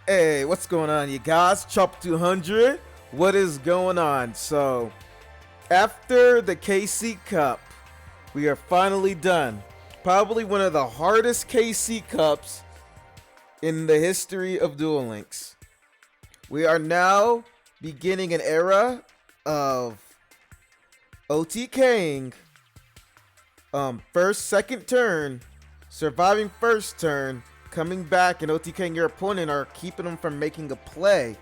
Hey, what's going on, you guys? Chop 200. What is going on? So, after the KC Cup, we are finally done. Probably one of the hardest KC Cups in the history of Duel Links. We are now beginning an era of OTKing, first, second turn, surviving first turn, coming back and OTKing your opponent or keeping them from making a play.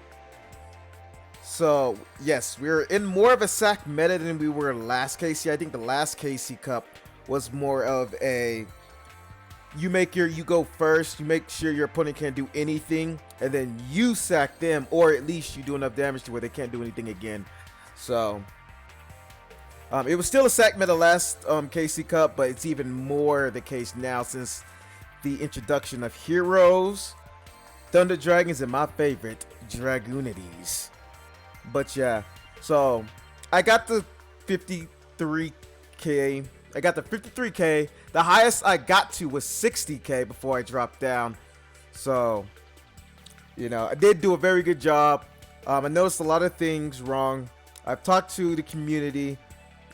So, yes, we're in more of a sack meta than we were last KC. I think the last KC Cup was more of a you go first, you make sure your opponent can't do anything, and then you sack them, or at least you do enough damage to where they can't do anything again. So, it was still a sack meta last KC Cup, but it's even more the case now since the introduction of heroes, Thunder Dragons, and my favorite, Dragoonities. But yeah, so I got the 53k. I got the 53k. The highest I got to was 60k before I dropped down. So, you know, I did do a very good job. I noticed a lot of things wrong. I've talked to the community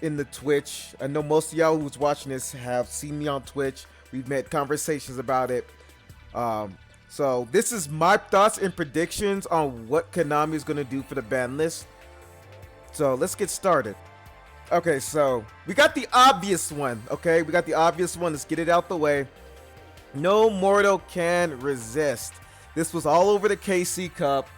in the Twitch. I know most of y'all who's watching this have seen me on Twitch. We've had conversations about it. So this is my thoughts and predictions on what Konami is going to do for the ban list. So let's get started. Okay, so we got the obvious one. Okay, we got the obvious one. Let's get it out the way. No mortal can resist. This was all over the KC Cup.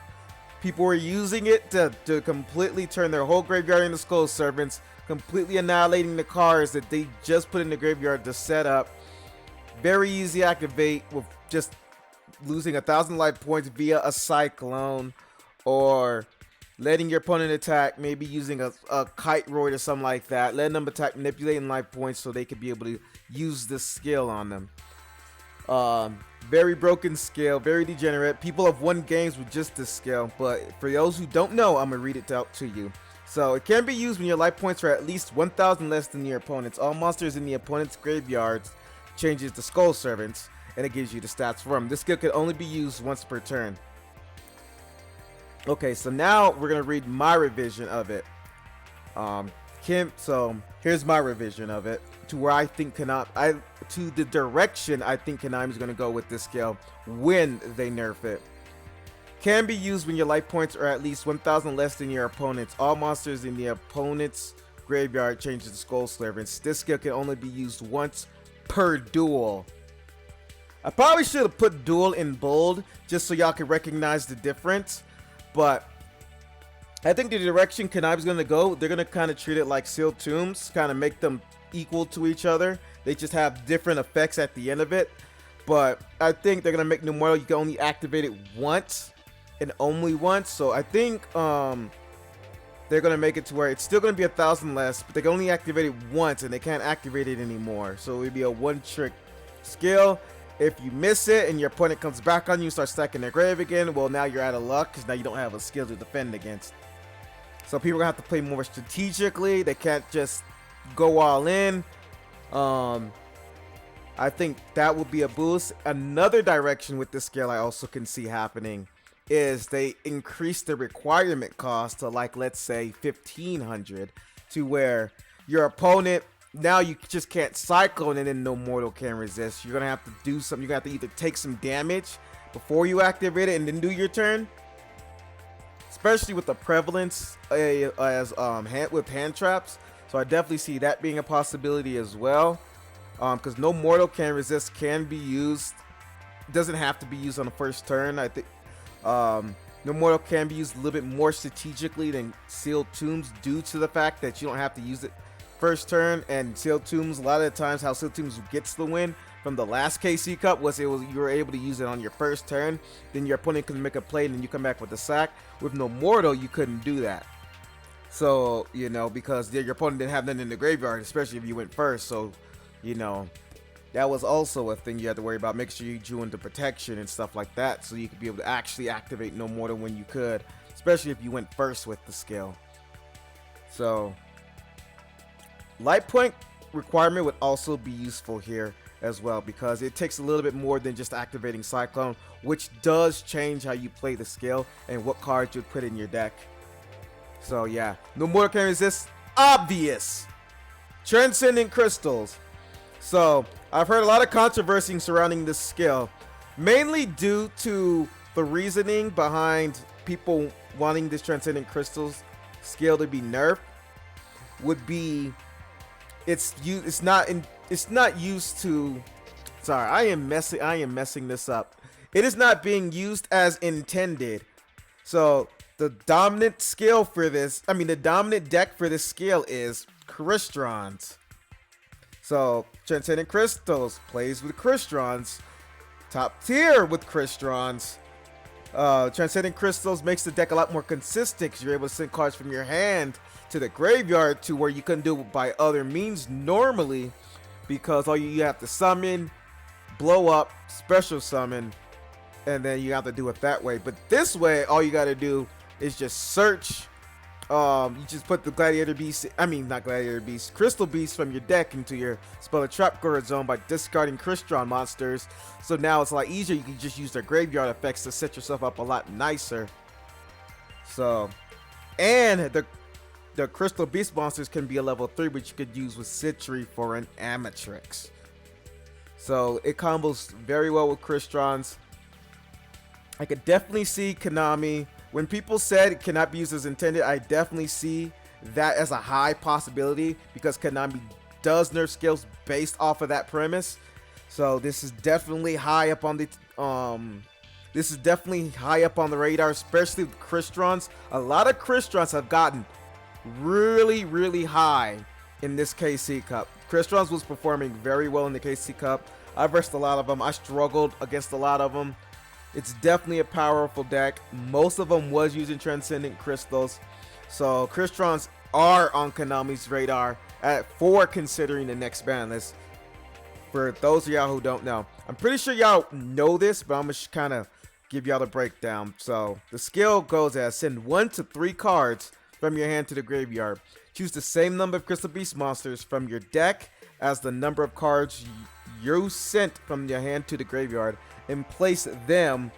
People were using it to completely turn their whole graveyard into Skull Servants, completely annihilating the cards that they just put in the graveyard to set up. Very easy activate with just losing 1,000 life points via a Cyclone, or letting your opponent attack, maybe using a Kite Roid or something like that, letting them attack, manipulating life points so they could be able to use this skill on them. Very broken skill, very degenerate. People have won games with just this skill, but for those who don't know, I'm going to read it out to you. So it can be used when your life points are at least 1,000 less than your opponent's. All monsters in the opponent's graveyards changes to Skull Servants, and it gives you the stats for them. This skill can only be used once per turn. Okay, so now we're gonna read my revision of it. So here's my revision of it to where I think to the direction I think Konami is gonna go with this skill when they nerf it. Can be used when your life points are at least 1,000 less than your opponent's. All monsters in the opponent's graveyard changes to Skull Servants. This skill can only be used once per duel. I probably should have put duel in bold just so y'all can recognize the difference, but I think the direction Konami's going to go, they're going to kind of treat it like sealed tombs, kind of make them equal to each other. They just have different effects at the end of it, but I think they're going to make New Mortal, you can only activate it once and only once. So I think they're going to make it to where it's still going to be 1,000 less, but they can only activate it once and they can't activate it anymore. So it'd be a one-trick skill. If you miss it and your opponent comes back on you, start stacking their grave again, well, now you're out of luck because now you don't have a skill to defend against. So people are going to have to play more strategically. They can't just go all in. I think that will be a boost. Another direction with this skill I also can see happening is they increase the requirement cost to, like, let's say 1,500, to where your opponent, now you just can't Cyclone and then no mortal can resist. You're gonna have to do something. You're gonna have to either take some damage before you activate it and then do your turn, especially with the prevalence with hand traps. So I definitely see that being a possibility as well, because no mortal can resist can be used. It doesn't have to be used on the first turn. I think no mortal can be used a little bit more strategically than sealed tombs, due to the fact that you don't have to use it first turn. And sealed tombs, a lot of the times how sealed tombs gets the win from the last KC Cup was you were able to use it on your first turn, then your opponent could make a play and then you come back with the sack. With no mortal, you couldn't do that. So, you know, because your opponent didn't have nothing in the graveyard, especially if you went first. So, you know, that was also a thing you had to worry about. Make sure you drew into protection and stuff like that, so you could be able to actually activate no mortal when you could, especially if you went first with the skill. So light point requirement would also be useful here, as well, because it takes a little bit more than just activating Cyclone, which does change how you play the skill and what cards you put in your deck. So yeah, no more can resist. Obvious. Transcendent Crystals. So I've heard a lot of controversy surrounding this skill, mainly due to the reasoning behind people wanting this Transcendent Crystals skill to be nerfed. Would be it's not used to. Sorry, I am messing this up. It is not being used as intended. So the dominant skill for this, the dominant deck for this skill is Crystrons. So Transcendent Crystals plays with Crystrons, top tier with Crystrons. Transcendent Crystals makes the deck a lot more consistent because you're able to send cards from your hand to the graveyard to where you couldn't do it by other means normally, because all you have to summon, blow up, special summon, and then you have to do it that way. But this way, all you got to do is just search. You just put the Gladiator Beast, not Gladiator Beast, Crystal Beast from your deck into your Spell Trap Card zone by discarding Crystron monsters. So now it's a lot easier. You can just use their graveyard effects to set yourself up a lot nicer. So, and the Crystal Beast monsters can be a level 3, which you could use with Citri for an Amatrix. So it combos very well with Crystrons. I could definitely see Konami. When people said it cannot be used as intended, I definitely see that as a high possibility, because Konami does nerf skills based off of that premise. So this is definitely high up on the radar, especially with Crystrons. A lot of Crystrons have gotten really, really high in this KC Cup. Crystrons was performing very well in the KC Cup. I versed a lot of them. I struggled against a lot of them. It's definitely a powerful deck. Most of them was using Transcendent Crystals. So Crystrons are on Konami's radar for considering the next ban list. For those of y'all who don't know, I'm pretty sure y'all know this, but I'm just kind of give y'all the breakdown. So the skill goes as: send 1 to 3 cards from your hand to the graveyard. Choose the same number of Crystal Beast monsters from your deck as the number of cards you sent from your hand to the graveyard, and place them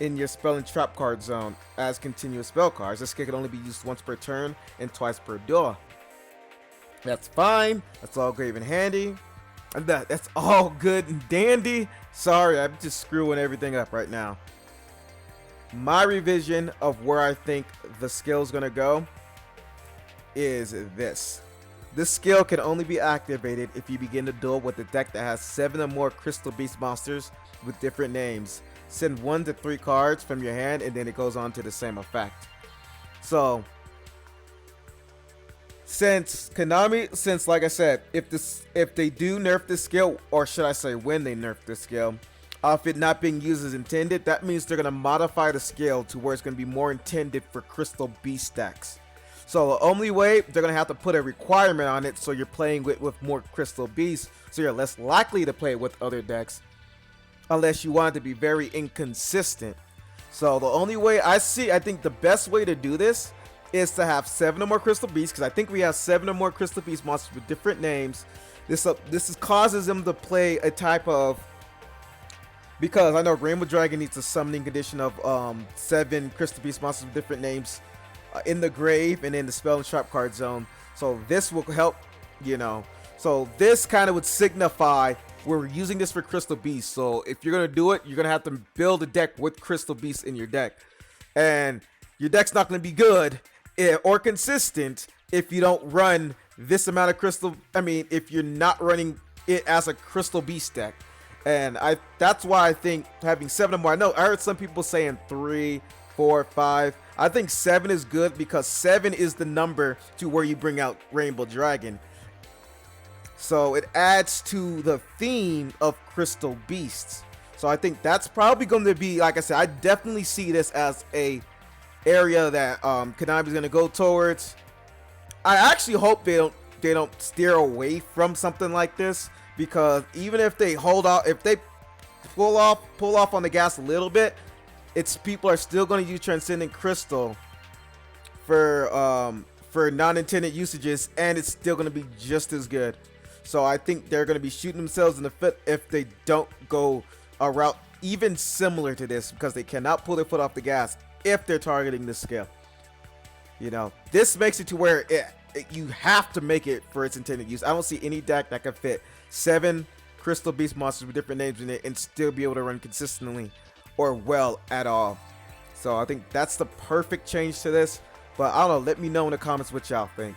in your Spell and Trap Card zone as continuous spell cards. This skill can only be used once per turn and twice per duel. That's fine. That's all great and handy. And that's all good and dandy. Sorry, I'm just screwing everything up right now. My revision of where I think the skill is going to go is this. This skill can only be activated if you begin to duel with a deck that has 7 or more Crystal Beast monsters with different names. Send 1 to 3 cards from your hand, and then it goes on to the same effect. So, since like I said, if they do nerf this skill, or should I say when they nerf this skill, of it not being used as intended, that means they're going to modify the skill to where it's going to be more intended for Crystal Beast decks. So the only way, they're going to have to put a requirement on it so you're playing with more Crystal Beasts, so you're less likely to play with other decks, unless you want it to be very inconsistent. So the only way I think the best way to do this is to have 7 or more Crystal Beasts, because I think we have 7 or more Crystal Beast monsters with different names. This causes them to play a type of, because I know Rainbow Dragon needs a summoning condition of 7 Crystal Beast monsters with different names in the grave and in the Spell and Trap Card zone. So this will help, so this kind of would signify we're using this for Crystal Beasts. So if you're going to do it, you're going to have to build a deck with Crystal Beasts in your deck, and your deck's not going to be good or consistent if you don't run this amount of if you're not running it as a Crystal Beast deck. And that's why I think having 7 or more, I heard some people saying 3, 4, 5. I think 7 is good, because 7 is the number to where you bring out Rainbow Dragon. So it adds to the theme of Crystal Beasts. So I think that's probably going to be, like I said, I definitely see this as a area that Konami is going to go towards. I actually hope they don't steer away from something like this, because even if they hold off, if they pull off on the gas a little bit, people are still going to use Transcendent Crystal for non-intended usages, and it's still going to be just as good. So I think they're going to be shooting themselves in the foot if they don't go a route even similar to this, because they cannot pull their foot off the gas if they're targeting this skill. You know, this makes it to where you have to make it for its intended use. I don't see any deck that can fit 7 Crystal Beast monsters with different names in it and still be able to run consistently or well at all. So I think that's the perfect change to this. But I don't know, let me know in the comments what y'all think.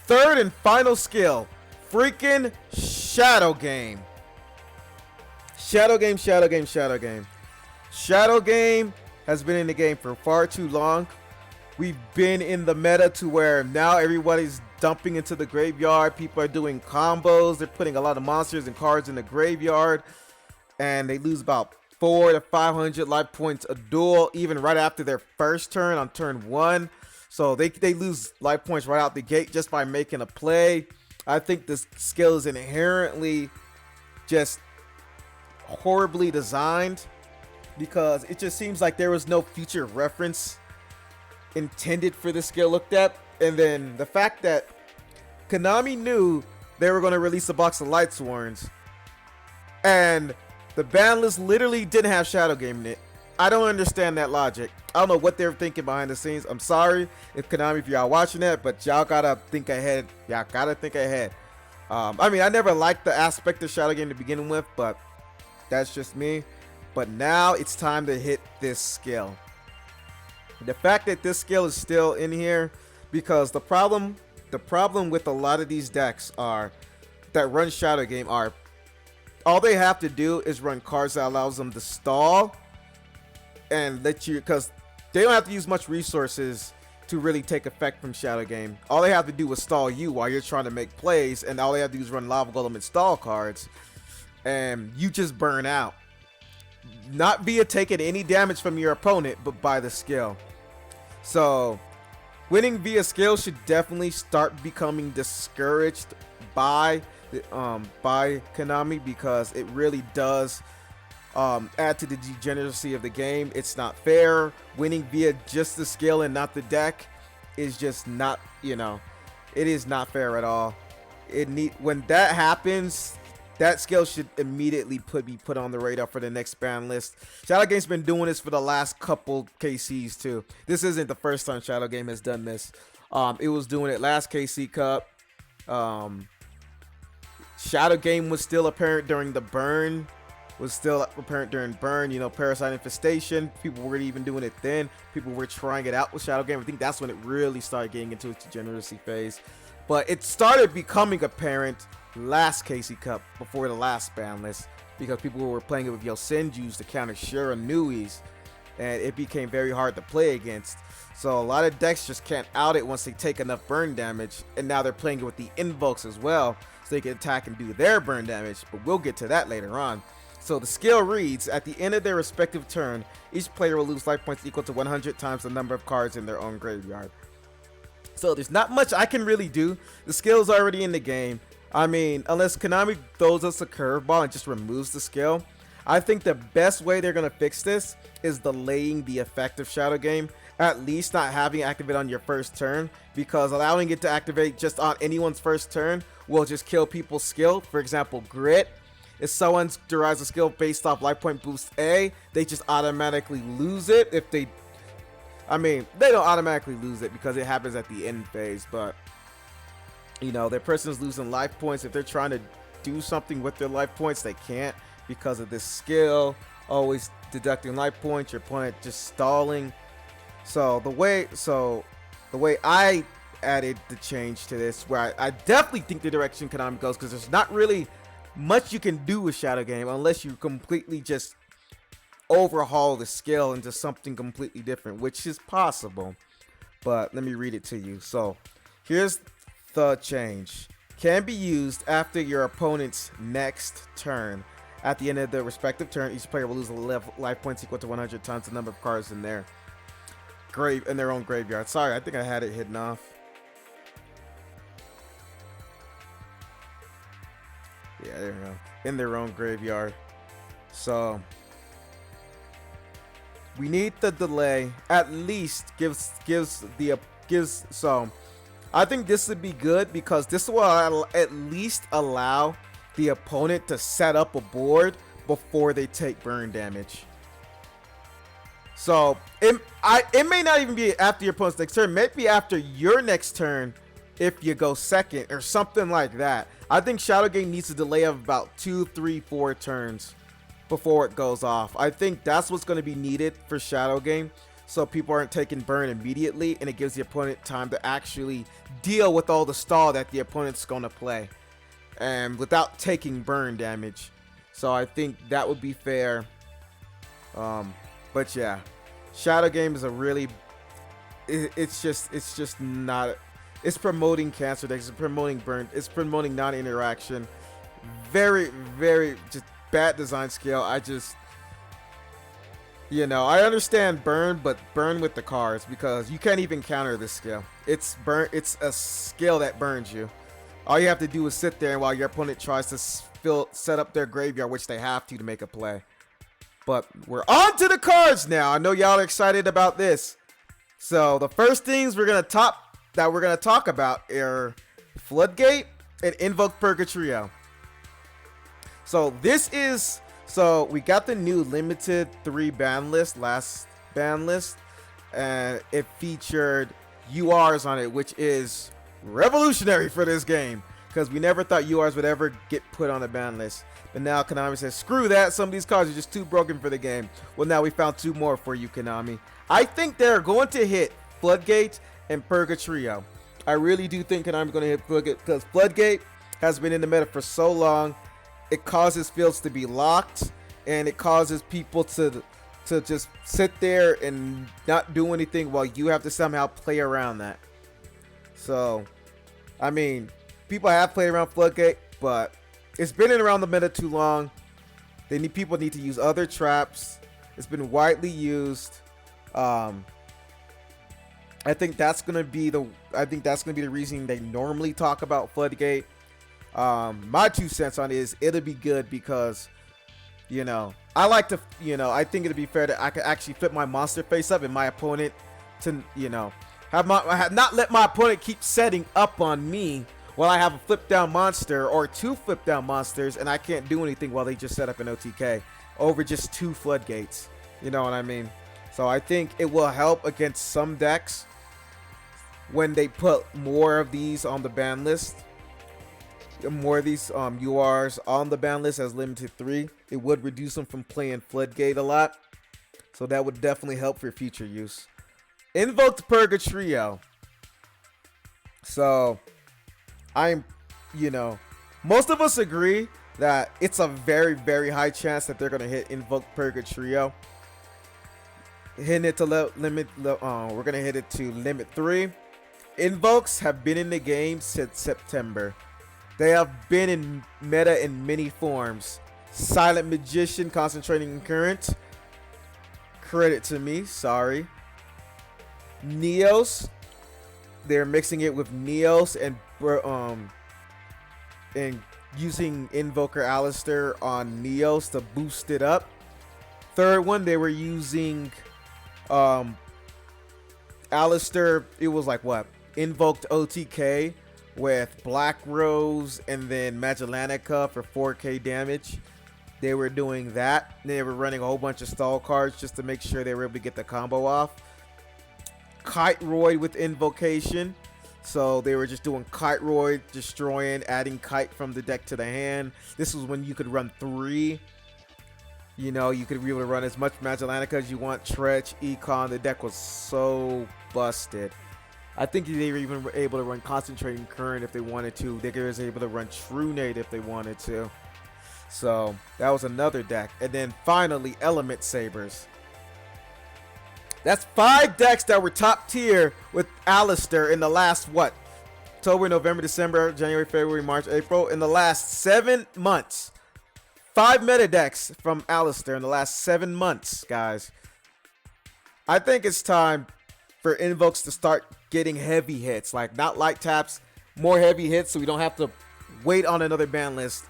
Third and final skill, freaking Shadow Game. Shadow Game, Shadow Game, Shadow Game. Shadow Game has been in the game for far too long. We've been in the meta to where now everybody's dumping into the graveyard. People are doing combos. They're putting a lot of monsters and cards in the graveyard. And they lose about 400 to 500 life points a duel, even right after their first turn on turn 1. So they lose life points right out the gate just by making a play. I think this skill is inherently just horribly designed, because it just seems like there was no future reference intended for this skill looked at. And then the fact that Konami knew they were going to release a box of Light Sworns and the ban list literally didn't have Shadow Game in it. I don't understand that logic. I don't know what they're thinking behind the scenes. I'm sorry if Konami, if y'all watching that, but y'all gotta think ahead. Y'all gotta think ahead. I mean, I never liked the aspect of Shadow Game to begin with, but that's just me. But now it's time to hit this skill. The fact that this skill is still in here, because the problem with a lot of these decks are that run Shadow Game are all they have to do is run cards that allows them to stall and let you, because they don't have to use much resources to really take effect from Shadow Game. All they have to do is stall you while you're trying to make plays, and all they have to do is run Lava Golem and stall cards, and you just burn out. Not via taking any damage from your opponent, but by the skill. So winning via skill should definitely start becoming discouraged by Konami, because it really does add to the degeneracy of the game. It's not fair. Winning via just the skill and not the deck is just not, you know, it is not fair at all. When that happens, that skill should immediately be put on the radar for the next ban list. Shadow Game's been doing this for the last couple KCs too. This isn't the first time Shadow Game has done this. It was doing it last KC Cup. Shadow Game was still apparent during the burn. You know, Parasite Infestation. People were even doing it then. People were trying it out with Shadow Game. I think that's when it really started getting into its degeneracy phase. But it started becoming apparent last KC Cup, before the last ban list, because people were playing it with Yosenjus to counter Shiranuis, and it became very hard to play against. So a lot of decks just can't out it once they take enough burn damage, and now they're playing it with the invokes as well, so they can attack and do their burn damage, but we'll get to that later on. So the skill reads, at the end of their respective turn, each player will lose life points equal to 100 times the number of cards in their own graveyard. So there's not much I can really do. The skill's already in the game. I mean, unless Konami throws us a curveball and just removes the skill, I think the best way they're going to fix this is delaying the effect of Shadow Game, at least not having it activate on your first turn, because allowing it to activate just on anyone's first turn will just kill people's skill. For example, Grit. If someone derives a skill based off life point boost A, they just automatically lose it. They don't automatically lose it because it happens at the end phase, but you know, their person's losing life points. If they're trying to do something with their life points, they can't because of this skill always deducting life points, your opponent just stalling. So the way I added the change to this, where I definitely think the direction Konami goes, because there's not really much you can do with Shadow Game unless you completely just overhaul the skill into something completely different, which is possible. But let me read it to you. So here's the change. Can be used after your opponent's next turn. At the end of their respective turn, each player will lose life points equal to 100 times the number of cards in their own graveyard. Sorry, I think I had it hidden off. Yeah, there we go. In their own graveyard. So we need the delay. At least gives I think this would be good because this will at least allow the opponent to set up a board before they take burn damage. So it may not even be after your opponent's next turn, maybe after your next turn if you go second or something like that. I think Shadow Game needs a delay of about 2, 3, 4 turns before it goes off. I think that's what's going to be needed for Shadow Game, so people aren't taking burn immediately, and it gives the opponent time to actually deal with all the stall that the opponent's going to play, and without taking burn damage. So I think that would be fair. But yeah, Shadow Game is a really, it's just not. It's promoting cancer decks. It's promoting burn. It's promoting non-interaction. Very, very just bad design skill. I just, I understand burn, but burn with the cards because you can't even counter this skill. It's burn. It's a skill that burns you. All you have to do is sit there while your opponent tries to set up their graveyard, which they have to make a play. But we're on to the cards now. I know y'all are excited about this. So the first things we're gonna talk about are Floodgate and Invoked Purgatrio. So we got the new limited 3 ban list, last ban list, and it featured URs on it, which is revolutionary for this game because we never thought URs would ever get put on a ban list. But now Konami says, screw that, some of these cards are just too broken for the game. Well, now we found 2 more for you, Konami. I think they're going to hit Floodgate and Purgatrio. I really do think Konami's going to hit Floodgate because Floodgate has been in the meta for so long. It causes fields to be locked, and it causes people to just sit there and not do anything while you have to somehow play around that. So, I mean, people have played around Floodgate, but it's been in around the meta too long. People need to use other traps. It's been widely used. I think that's gonna be the reason they normally talk about Floodgate. My 2 cents on it is it'll be good because, I like to, I think it'd be fair that I could actually flip my monster face up and my opponent to, not let my opponent keep setting up on me while I have a flip down monster or 2 flip down monsters and I can't do anything while they just set up an OTK over just 2 floodgates. You know what I mean? So I think it will help against some decks when they put more of these on the ban list. More of these URs on the ban list as limited 3. It would reduce them from playing Floodgate a lot. So that would definitely help for future use. Invoked Purgatrio. So most of us agree that it's a very, very high chance that they're going to hit Invoked Purgatrio. Hitting it to limit, we're going to hit it to limit 3. Invokes have been in the game since September. They have been in meta in many forms. Silent Magician, Concentrating Current. Credit to me, sorry. Neos. They're mixing it with Neos and using Invoker Alistair on Neos to boost it up. Third one, they were using Alistair. It was like what? Invoked OTK with Black Rose and then Magellanica for 4k damage. They were doing that. They were running a whole bunch of stall cards just to make sure they were able to get the combo off. Kite Roid with Invocation. So they were just doing Kite Roid, destroying, adding Kite from the deck to the hand. This was when you could run 3. You could be able to run as much Magellanica as you want. Tretch, Econ. The deck was so busted. I think they were even able to run Concentrating Current if they wanted to. They were able to run True Nade if they wanted to. So that was another deck. And then finally, Element Sabers. That's 5 decks that were top tier with Alistair in the last, October, November, December, January, February, March, April. In the last 7 months. 5 meta decks from Alistair in the last 7 months, guys. I think it's time for Invokes to start getting heavy hits, like not light taps, more heavy hits, so we don't have to wait on another ban list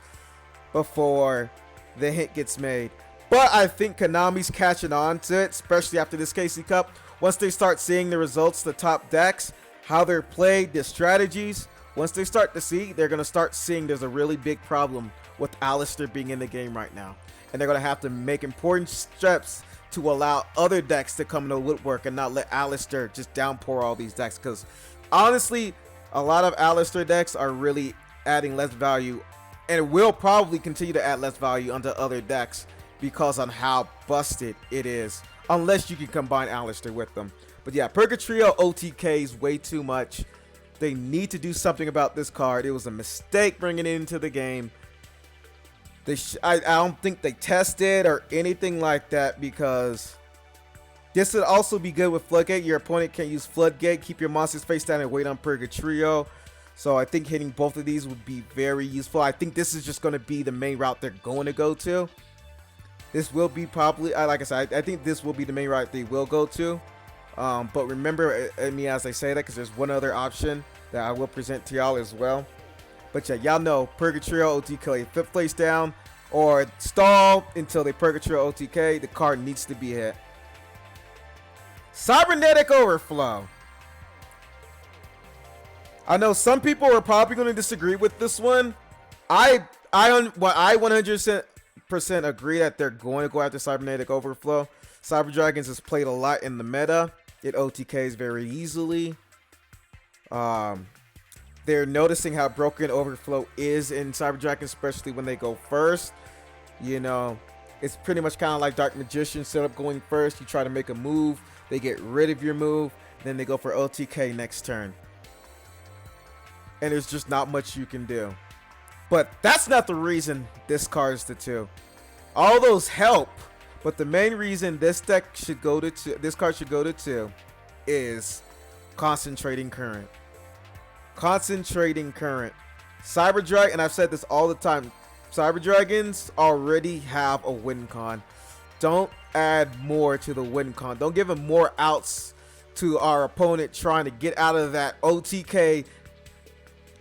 before the hit gets made. But I think Konami's catching on to it, especially after this KC Cup. Once they start seeing the results, the top decks, how they're played, the strategies, once they start to see, they're going to start seeing there's a really big problem with Alistair being in the game right now. And they're going to have to make important steps to allow other decks to come into woodwork and not let Alistair just downpour all these decks. Because honestly, a lot of Alistair decks are really adding less value, and it will probably continue to add less value onto other decks because on how busted it is, unless you can combine Alistair with them. But yeah, Purgatrio OTKs way too much. They need to do something about this card. It was a mistake bringing it into the game. I don't think they tested or anything like that, because this would also be good with Floodgate. Your opponent can't use Floodgate. Keep your monsters face down and wait on Purgatrio. So I think hitting both of these would be very useful. I think this is just going to be the main route they're going to go to. This will be probably, like I said, I think this will be the main route they will go to. But remember, as I say that, because there's one other option that I will present to y'all as well. But yeah, y'all know Purgatrio OTK, flip face down or stall until they Purgatrio OTK. The card needs to be hit. Cybernetic Overflow. I know some people are probably going to disagree with this one. I 100% agree that they're going to go after Cybernetic Overflow. Cyber Dragons is played a lot in the meta. It OTKs very easily. They're noticing how broken Overflow is in Cyber Dragons, especially when they go first. You know, it's pretty much kind of like Dark Magician set up going first. You try to make a move, they get rid of your move, then they go for OTK next turn. And there's just not much you can do. But that's not the reason this card is the 2. All those help, but the main reason this deck should go to 2, this card should go to 2, is Concentrating Current. Concentrating Current. Cyber Dragon, and I've said this all the time, Cyber Dragons already have a win con. Don't add more to the win con. Don't give them more outs to our opponent trying to get out of that OTK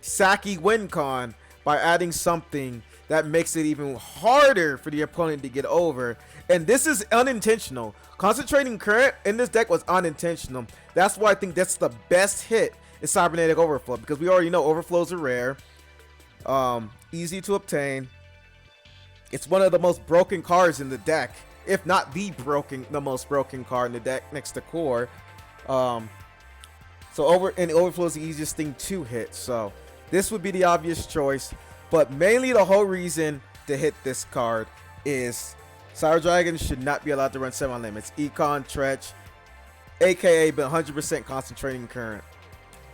sacky win con by adding something that makes it even harder for the opponent to get over. And this is unintentional. Concentrating Current in this deck was unintentional. That's why I think that's the best hit in Cybernetic Overflow, because we already know Overflows are rare, easy to obtain. It's one of the most broken cards in the deck, if not the most broken card in the deck next to Core. So Overflow is the easiest thing to hit. So this would be the obvious choice, but mainly the whole reason to hit this card is Cyber Dragons should not be allowed to run semi-limits. Econ, Tretch, aka 100% Concentrating Current.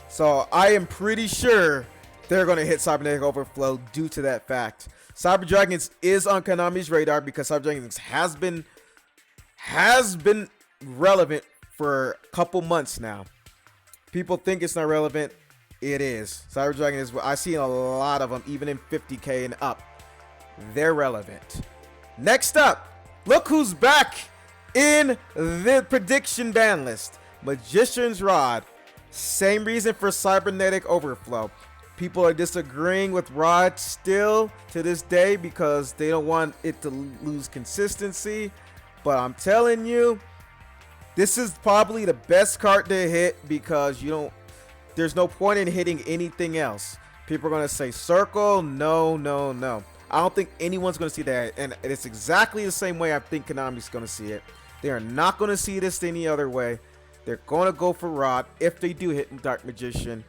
So I am pretty sure they're going to hit Cybernetic Overflow due to that fact. Cyber Dragons is on Konami's radar because Cyber Dragons has been relevant for a couple months now. People think it's not relevant. It is. Cyber Dragon is, I've seen a lot of them, even in 50k and up. They're relevant. Next up, look who's back in the prediction ban list. Magician's Rod. Same reason for Cybernetic Overflow. People are disagreeing with Rod still to this day because they don't want it to lose consistency. But I'm telling you, this is probably the best card to hit because there's no point in hitting anything else. People are going to say circle. No. I don't think anyone's going to see that. And it's exactly the same way I think Konami's going to see it. They are not going to see this any other way. They're going to go for Rod if they do hit Dark Magician.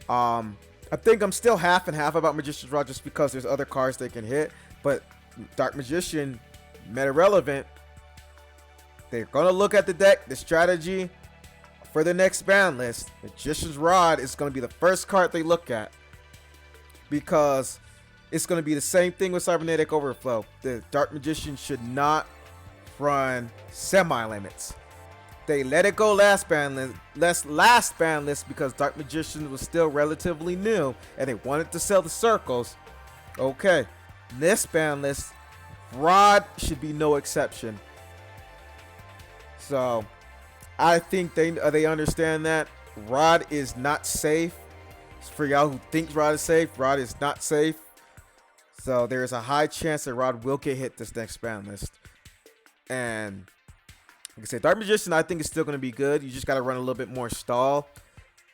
I think I'm still half and half about Magician's Rod just because there's other cards they can hit. But Dark Magician, meta relevant. They're going to look at the deck, the strategy for the next ban list. Magician's Rod is going to be the first card they look at because it's going to be the same thing with Cybernetic Overflow. The Dark Magician should not run semi-limits. They let it go last ban list because Dark Magician was still relatively new and they wanted to sell the circles. Okay, this ban list, Rod should be no exception. So I think they understand that Rod is not safe. For y'all who think Rod is safe, Rod is not safe. So there is a high chance that Rod will get hit this next ban list. And like I said, Dark Magician I think is still going to be good. You just got to run a little bit more stall.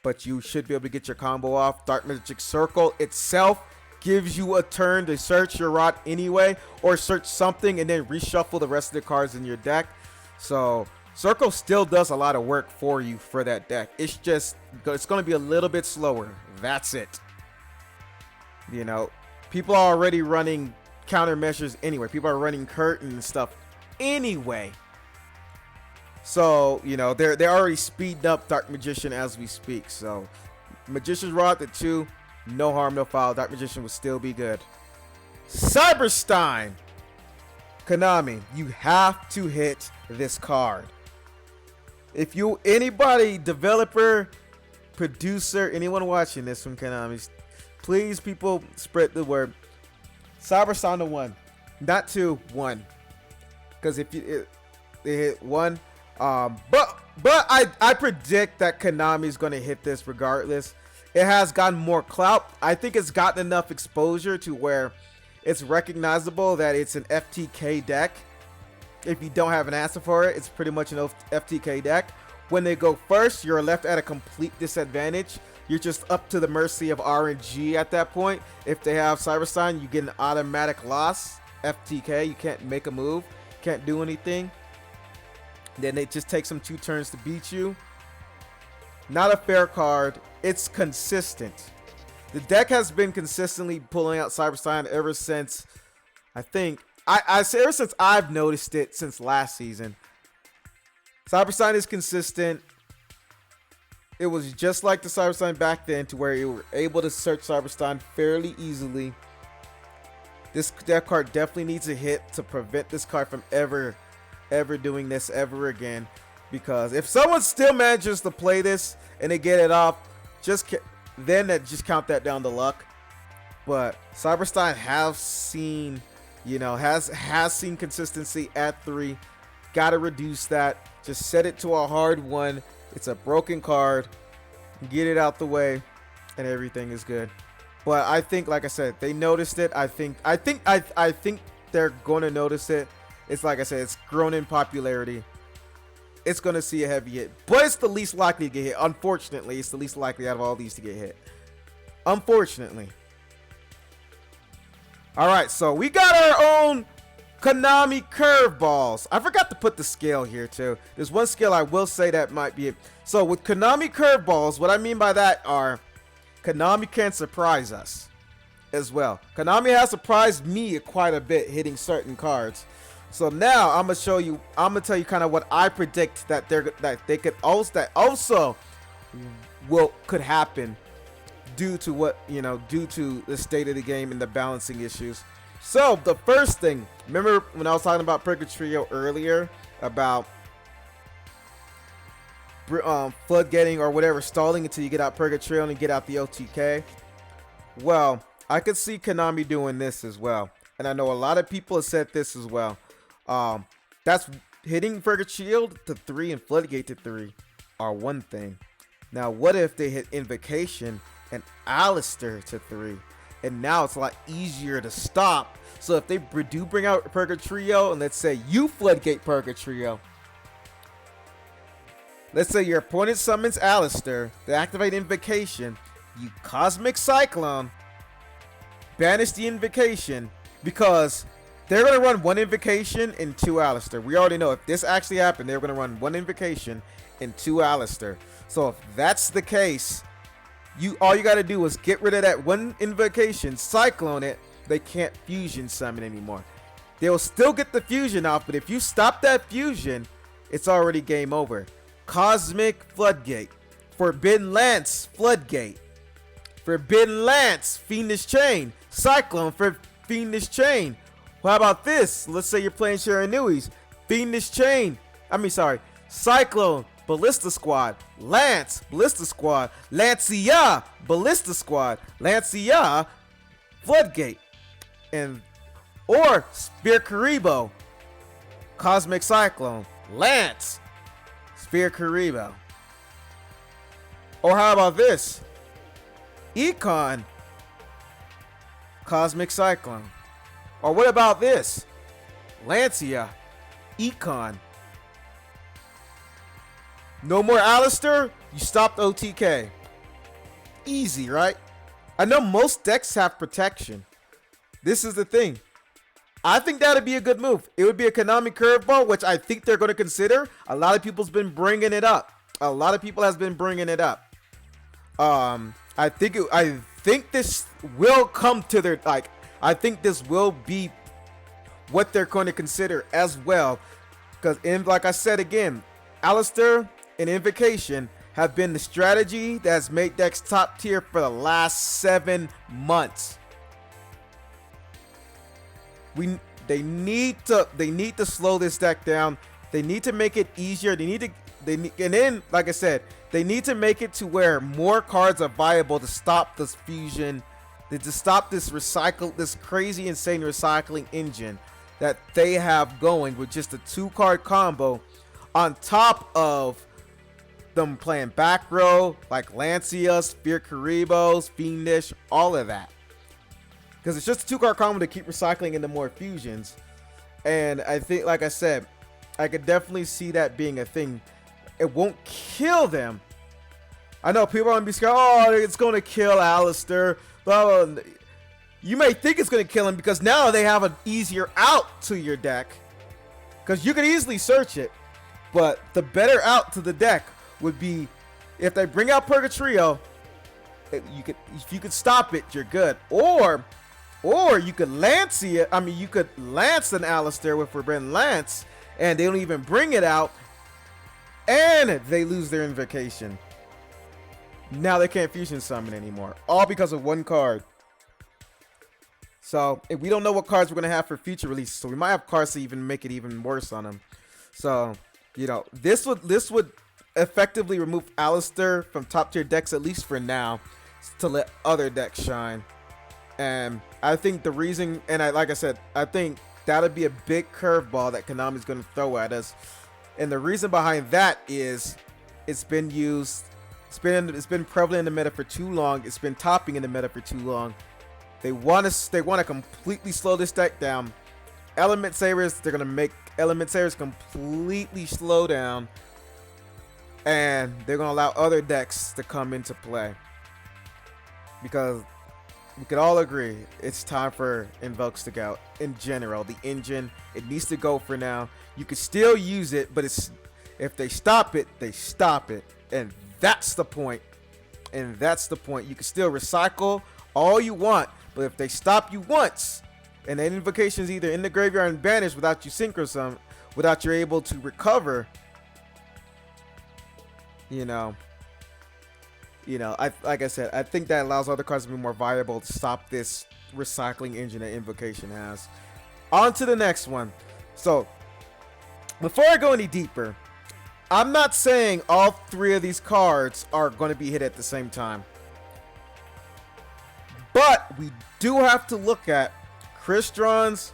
but you should be able to get your combo off. Dark Magic Circle itself gives you a turn to search your rod anyway, or search something and then reshuffle the rest of the cards in your deck. So Circle still does a lot of work for you for that deck. It's going to be a little bit slower. That's it. You know, people are already running countermeasures anyway. People are running curtain and stuff anyway. So, you know, they're already speeding up Dark Magician as we speak. So, Magician's Rod to 2, no harm, no foul. Dark Magician would still be good. Cyber-Stein. Konami, you have to hit this card. If you, anybody, developer, producer, anyone watching this from Konami, please, people, spread the word. Cyber-Stein to 1, not 2, 1. Because if they hit 1, but I predict that Konami is going to hit this regardless. It has gotten more clout. I think it's gotten enough exposure to where it's recognizable that it's an FTK deck. If you don't have an answer for it, it's pretty much an FTK deck. When they go first, you're left at a complete disadvantage. You're just up to the mercy of RNG at that point. If they have Cyber-Stein, you get an automatic loss. FTK, you can't make a move, can't do anything. Then it just takes them 2 turns to beat you. Not a fair card. It's consistent. The deck has been consistently pulling out Cyber-Stein ever since, I think, I say ever since I've noticed it since last season. Cyber-Stein is consistent. It was just like the Cyber-Stein back then, to where you were able to search Cyber-Stein fairly easily. That card definitely needs a hit to prevent this card from ever doing this ever again. Because if someone still manages to play this and they get it off, then just count that down to luck. But Cyber-Stein has seen, you know, has seen consistency at 3. Gotta reduce that. Just set it to a hard 1. It's a broken card. Get it out the way, and everything is good. But I think, like I said, they noticed it. I think they're going to notice it. It's like I said, it's grown in popularity. It's going to see a heavy hit, but it's the least likely to get hit. Unfortunately, it's the least likely out of all these to get hit. Unfortunately. All right, so we got our own Konami curveballs. I forgot to put the scale here too. There's one scale I will say that might be it. So with Konami curveballs, what I mean by that are Konami can surprise us as well. Konami has surprised me quite a bit hitting certain cards. So now I'm gonna tell you kind of what I predict that could happen due to the state of the game and the balancing issues. So the first thing, remember when I was talking about Purgatrio earlier about floodgating or whatever, stalling until you get out Purgatrio and get out the OTK? Well, I could see Konami doing this as well, and I know a lot of people have said this as well. That's hitting Purgatrio to 3 and Floodgate to 3 are one thing. Now, what if they hit Invocation and Alistair to 3? And now it's a lot easier to stop. So if they do bring out Purgatrio, and let's say you Floodgate Purgatrio, let's say your opponent summons Alistair, they activate Invocation, you Cosmic Cyclone, banish the Invocation, because they're going to run 1 Invocation and 2 Alistair. We already know if this actually happened, they're going to run 1 Invocation and 2 Alistair. So if that's the case, all you got to do is get rid of that 1 Invocation, Cyclone it. They can't fusion summon anymore. They'll still get the fusion off, but if you stop that fusion, it's already game over. Cosmic Floodgate, Forbidden Lance Floodgate, Forbidden Lance Fiendish Chain, Cyclone for Fiendish Chain. Well, how about this? Let's say you're playing Shiranui's Fiendish Chain. Cyclone Ballista Squad, Lance Ballista Squad, Lancia Ballista Squad, Lancia Floodgate, or Spear Karibo, Cosmic Cyclone, Lance, Spear Karibo. Or how about this? Econ, Cosmic Cyclone. Or what about this? Lancia, Econ. No more Alistair, you stopped OTK. easy, right? I know most decks have protection. This is the thing. I think that would be a good move. It would be a Konami curveball, which I think they're going to consider. A lot of people's been bringing it up. A lot of people has been bringing it up. I think this will come to their, like, I think this will be what they're going to consider as well. Because, like I said again, Alistair and Invocation have been the strategy that has made decks top tier for the last 7 months. They need to slow this deck down. They need to make it easier. And then, like I said, they need to make it to where more cards are viable to stop this fusion, to stop this crazy, insane recycling engine that they have going with just a 2-card combo on top of them playing back row like Lancia, Spear Karibos, Fiendish, all of that. Because it's just a 2-card combo to keep recycling into more fusions. And I think, like I said, I could definitely see that being a thing. It won't kill them. I know people are going to be scared. Oh, it's going to kill Alistair. Blah, blah. You may think it's going to kill him because now they have an easier out to your deck. Because you could easily search it. But the better out to the deck would be if they bring out Purgatrio. If you could stop it, you're good. Or you could Lancia. I mean, you could Lance an Alistair with Forbidden Lance, and they don't even bring it out, and they lose their Invocation. Now they can't fusion summon anymore, all because of 1 card. So if we don't know what cards we're gonna have for future releases, so we might have cards to even make it even worse on them. So this would effectively remove Alistair from top tier decks, at least for now, to let other decks shine. And I think the reason, and like I said, I think that'll be a big curveball that Konami's going to throw at us. And the reason behind that is it's been used, it's been prevalent in the meta for too long. It's been topping in the meta for too long. They want to completely slow this deck down. Element Savers, they're going to make Element Savers completely slow down, and they're going to allow other decks to come into play. Because we could all agree it's time for invokes to go. In general, the engine, it needs to go for now. You could still use it, but if they stop it, they stop it. And that's the point. You can still recycle all you want, but if they stop you once, and then Invocation's either in the graveyard and banished without you synchro summon, without you're able to recover, like I said, I think that allows other cards to be more viable to stop this recycling engine that Invocation has. On to the next one. So, before I go any deeper, I'm not saying all 3 of these cards are going to be hit at the same time. But we do have to look at Crystrons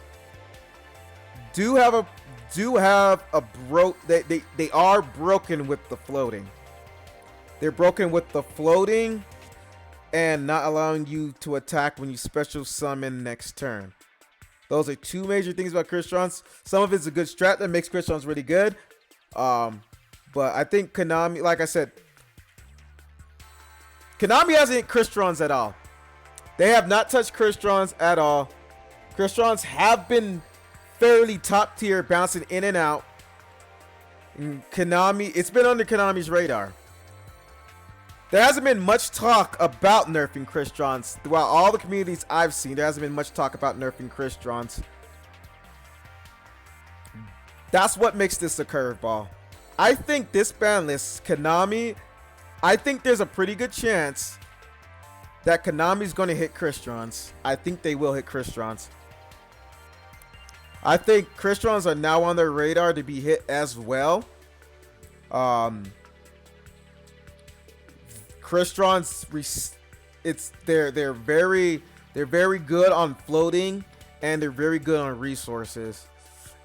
they are broken with the floating. They're broken with the floating and not allowing you to attack when you special summon next turn. Those are 2 major things about Crystrons. Some of it's a good strat that makes Crystrons really good. But I think Konami, like I said, Konami hasn't hit Crystrons at all. They have not touched Crystrons at all. Crystrons have been fairly top tier, bouncing in and out. And Konami, it's been under Konami's radar. There hasn't been much talk about nerfing Crystrons. Throughout all the communities I've seen, there hasn't been much talk about nerfing Crystrons. That's what makes this a curveball. I think this ban list, Konami, I think there's a pretty good chance that Konami's going to hit Crystrons. I think they will hit Crystrons. I think Crystrons are now on their radar to be hit as well. Crystrons, they're very good on floating, and they're very good on resources.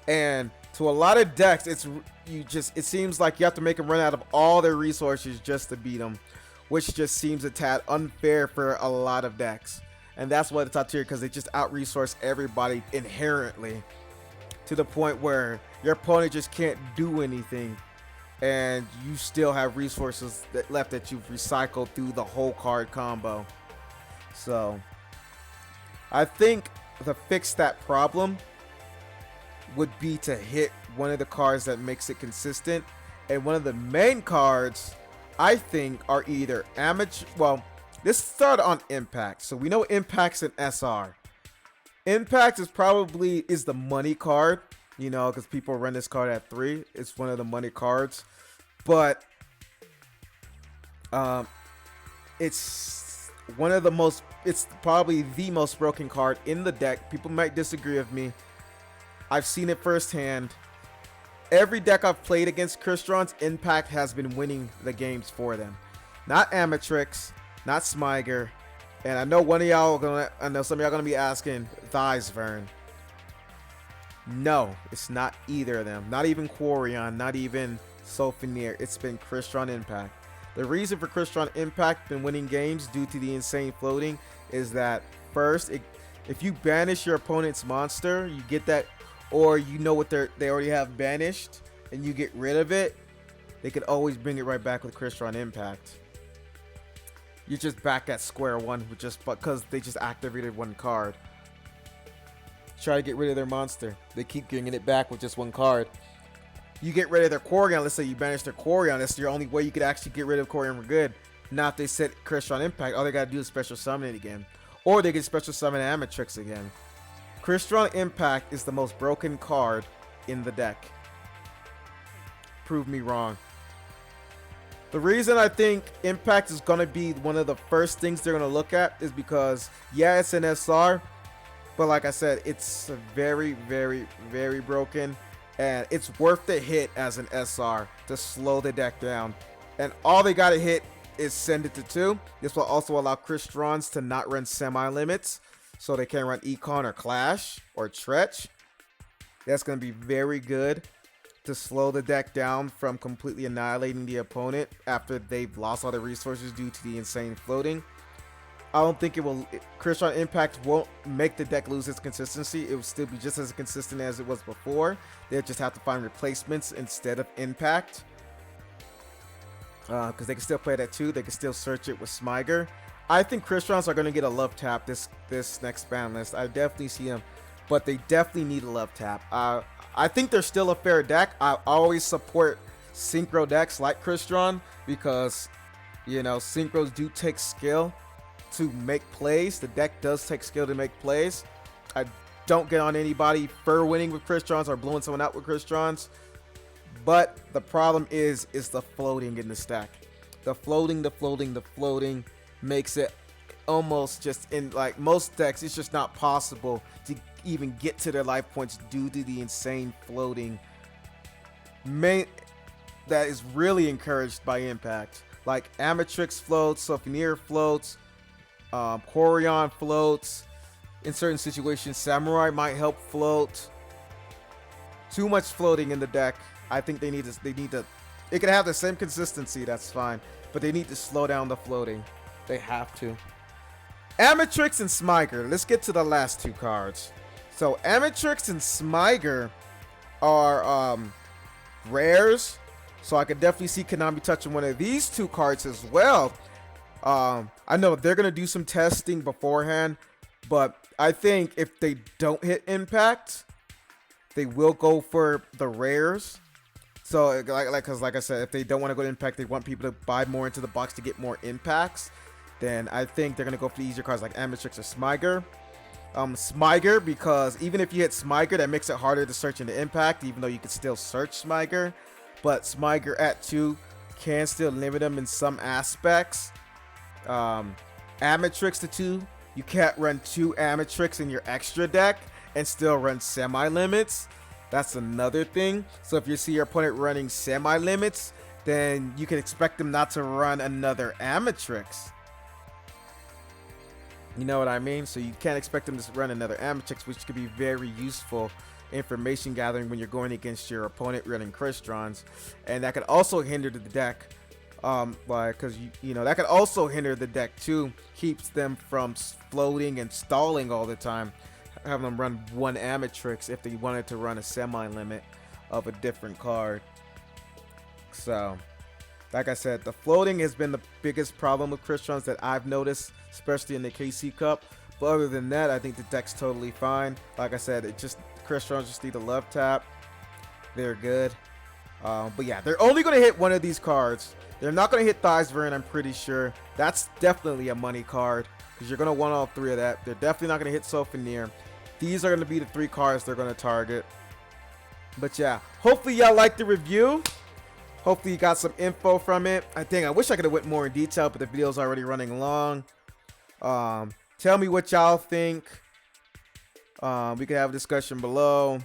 And to a lot of decks, it seems like you have to make them run out of all their resources just to beat them, which just seems a tad unfair for a lot of decks. And that's why it's top tier, because they just out-resource everybody inherently to the point where your opponent just can't do anything. and you still have resources left that you've recycled through the whole card combo. So I think to fix that problem would be to hit one of the cards that makes it consistent. And one of the main cards I think are either amateur. Well, let's start on Impact. So we know Impact's an SR. Impact is probably the money card, you know, because people run this card at 3. It's one of the money cards. But it's one of the most, it's probably the most broken card in the deck. People might disagree with me. I've seen it firsthand. Every deck I've played against Crystrons, Impact has been winning the games for them. Not Amatrix, not Smyger. And I know one of y'all I know some of y'all gonna be asking, Thysvern. No, it's not either of them. Not even Quarion, not even Sulfenir. It's been Crystron Impact. The reason for Crystron Impact been winning games due to the insane floating is that first, if you banish your opponent's monster, you get that, or you know what they already have banished, and you get rid of it, they could always bring it right back with Crystron Impact. You're just back at square one with just because they just activated one card. Try to get rid of their monster. They keep bringing it back with just one card. You get rid of their Quarion. Let's say you banish their Quarion. That's your only way you could actually get rid of Quarion for good. Now if they set Crystron Impact, all they gotta do is special summon it again. Or they can special summon Amatrix again. Crystron Impact is the most broken card in the deck. Prove me wrong. The reason I think Impact is going to be one of the first things they're going to look at is because, yeah, it's an SR, but like I said, it's very, very, very broken, and it's worth the hit as an SR to slow the deck down. And all they got to hit is send it to 2. This will also allow Crystrons to not run semi-limits, so they can't run Econ or Clash or Tretch. That's going to be very good to slow the deck down from completely annihilating the opponent after they've lost all their resources due to the insane floating. I don't think it will. Crystron Impact won't make the deck lose its consistency. It will still be just as consistent as it was before. They'll just have to find replacements instead of Impact. Because they can still play that too. They can still search it with Smyger. I think Crystrons are going to get a love tap this next ban list. I definitely see them, but they definitely need a love tap. I think they're still a fair deck. I always support synchro decks like Crystron because, you know, synchros do take skill to make plays. The deck does take skill to make plays. I don't get on anybody for winning with Crystrons or blowing someone out with Crystrons, but the problem is the floating in the stack. The floating makes it almost just, in like most decks, it's just not possible to even get to their life points due to the insane floating that is really encouraged by Impact. Like Amatrix floats, Sulfenir floats, Quarion floats. In certain situations, Samurai might help float. Too much floating in the deck. I think they need to it can have the same consistency, that's fine, but they need to slow down the floating. They have to. Amatrix and Smyger. Let's get to the last 2 cards. So Amatrix and Smyger are rares. So I could definitely see Konami touching one of these 2 cards as well. I know they're going to do some testing beforehand, but I think if they don't hit Impact, they will go for the rares. So because like I said, if they don't want to go to Impact, they want people to buy more into the box to get more impacts, then I think they're going to go for the easier cards like Amatrix or Smyger. Smyger, because even if you hit Smyger, that makes it harder to search into Impact, even though you can still search Smyger. But Smyger at 2 can still limit them in some aspects. Amatrix to 2, you can't run 2 Amatrix in your extra deck and still run semi-limits. That's another thing. So if you see your opponent running semi-limits, then you can expect them not to run another Amatrix. You know what I mean? So you can't expect them to run another Amatrix, which could be very useful information gathering when you're going against your opponent running Crystrons. And that could also hinder the deck. Because you know that could also hinder the deck too. Keeps them from floating and stalling all the time. Having them run 1 Amatrix if they wanted to run a semi-limit of a different card. So, like I said, the floating has been the biggest problem with Crystrons that I've noticed, especially in the KC Cup. But other than that, I think the deck's totally fine. Like I said, Crystrons just need a love tap. They're good. But yeah, they're only going to hit one of these cards. They're not going to hit Theisvern, I'm pretty sure. That's definitely a money card, because you're going to want all three of that. They're definitely not going to hit Sophonir. These are going to be the 3 cards they're going to target. But yeah, hopefully y'all liked the review. Hopefully you got some info from it. I wish I could have went more in detail, but the video's already running long. Tell me what y'all think. We can have a discussion below.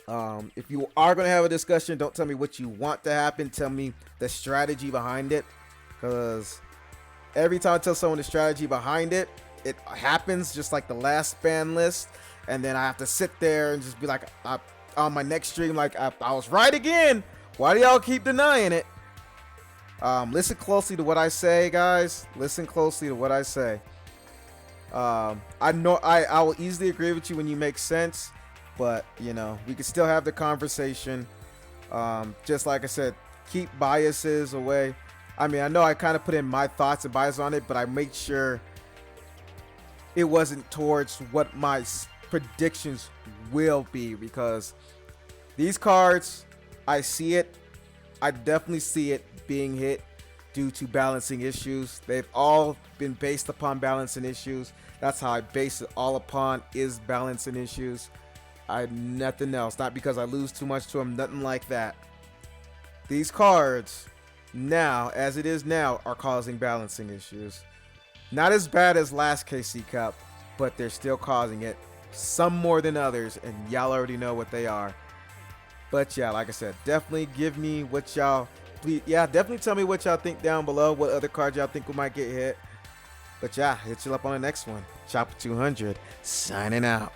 If you are going to have a discussion, don't tell me what you want to happen. Tell me the strategy behind it. Because every time I tell someone the strategy behind it, it happens just like the last ban list. And then I have to sit there and just be like, on my next stream, like, I was right again. Why do y'all keep denying it? Listen closely to what I say, guys. Listen closely to what I say. I know I will easily agree with you when you make sense, but you know, we can still have the conversation. Just like I said, keep biases away. I mean, I know I kind of put in my thoughts and bias on it, but I made sure it wasn't towards what my predictions will be, because these cards, I see it. I definitely see it being hit due to balancing issues. They've all been based upon balancing issues. That's how I base it all upon, is balancing issues. Nothing else. Not because I lose too much to them, nothing like that. These cards now, as it is now, are causing balancing issues. Not as bad as last KC Cup, but they're still causing it. Some more than others, and y'all already know what they are. But yeah, like I said, definitely give me what y'all, yeah, definitely tell me what y'all think down below, what other cards y'all think we might get hit. But yeah, hit you up on the next one. Chopper 200 signing out.